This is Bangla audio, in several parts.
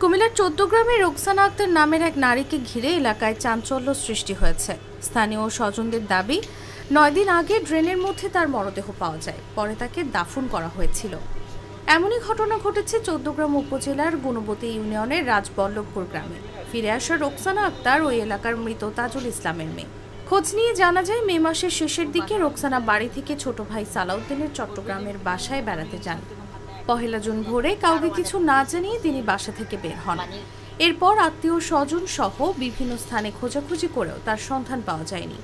কুমিল্লার ১৪ গ্রামে রোকসানা আক্তার নামের এক নারীকে ঘিরে এলাকায় চাঞ্চল্য সৃষ্টি হয়েছে। স্থানীয় স্বজনদের দাবি, ৯ দিন আগে ড্রেনের মধ্যে তার মরদেহ পাওয়া যায়, পরে তাকে দাফন করা হয়েছিল। এমনই ঘটনা ঘটেছে ১৪ গ্রাম উপজেলার গুণবতী ইউনিয়নের রাজবল্লভপুর গ্রামে। ফিরে আসা রোকসানা আক্তার ওই এলাকার মৃত তাজুল ইসলামের মেয়ে। খোঁজ নিয়ে জানা যায়, মে মাসের শেষের দিকে রোকসানা বাড়ি থেকে ছোট ভাই সালাউদ্দিনের চট্টগ্রামের বাসায় বেড়াতে যান। ১ জুন ভোরে কাউকে কিছু না জানিয়ে তিনি বাসা থেকে বের হন। এরপর আত্মীয় স্বজন সহ বিভিন্ন স্থানে খোঁজাখুঁজি করেও তার সন্ধান পাওয়া যায়নি।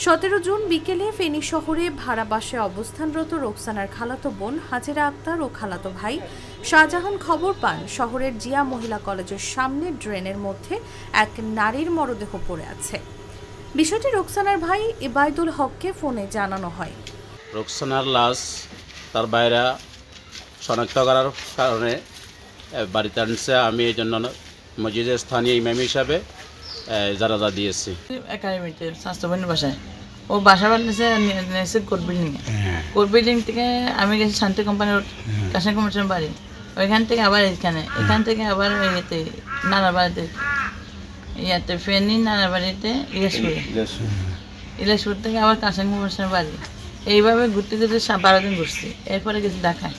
১৭ জুন বিকেলে ফেনী শহরে ভাড়া বাসায় অবস্থানরত রোকসানার খালাতো বোন হাজেরা আক্তার ও খালাতো ভাই শাহজাহান খবর পান শহরের জিয়া মহিলা কলেজের সামনে ড্রেনের মধ্যে এক নারীর মরদেহ পড়ে আছে। বিষয়টি রোকসানার ভাই ইবাইদুল হককে ফোনে জানানো হয়। রোকসানার লাশ তার বাইরে শনাক্ত করার কারণে বাড়িতে আনছে। আমি এই জন্য মসজিদের স্থানীয় ইমাম হিসাবে জানাজা দিয়েছি। একাডেমিতে স্বাস্থ্যবানের বাসায় ও বাসা বানিয়েছে কোর্ট বিল্ডিং কোর্ট বিল্ডিং থেকে আমি গেছি শান্তি কোম্পানির কাশন কমিশন বাড়ি, ওইখান থেকে আবার এখান থেকে আবার ইয়েতে নানার বাড়িতে ফেনী নানার বাড়িতে ইলাসপুর থেকে আবার কাশন কমিশনের বাড়ি। এইভাবে ঘুরতে ঘুরতে ১২ দিন ঘুরছি, এরপরে গেছি ঢাকায়।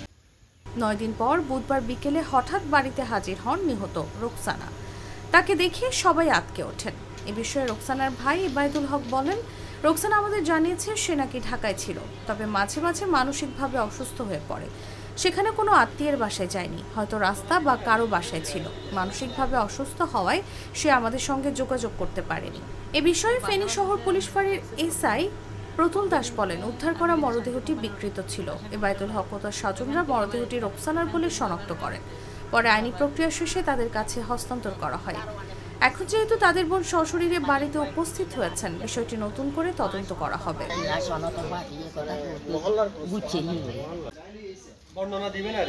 ৯ দিন পর বুধবার বিকেলে হঠাৎ বাড়িতে হাজির হন নিহত রোকসানা। তাকে দেখে সবাই আঁতকে ওঠেন। এ বিষয়ে রোকসানার ভাই ইবাইদুল হক বলেন, রোকসানা আমাদের জানিয়েছে সে নাকি ঢাকায় ছিল, তবে মাঝে মাঝে মানসিকভাবে অসুস্থ হয়ে পড়ে। সেখানে কোনো আত্মীয়ের বাসায় যায়নি, হয়তো রাস্তা বা কারো বাসায় ছিল। মানসিকভাবে অসুস্থ হওয়ায় সে আমাদের সঙ্গে যোগাযোগ করতে পারেনি। এ বিষয়ে ফেনী শহর পুলিশ ফাঁড়ির এসআই প্রতুল দাস বলেন, উদ্ধার করা মরদেহটি বিকৃত ছিল। ইবাইদুল হক ও তার স্বজনরা মরদেহটি রোকসানার বলে শনাক্ত করেন। পরে আইনি প্রক্রিয়া শেষে তাদের কাছে হস্তান্তর করা হয়। এখন যেহেতু তাদের বোন সশরীরে বাড়িতে উপস্থিত হয়েছেন, বিষয়টি নতুন করে তদন্ত করা হবে। বর্ণনা দিবেন আর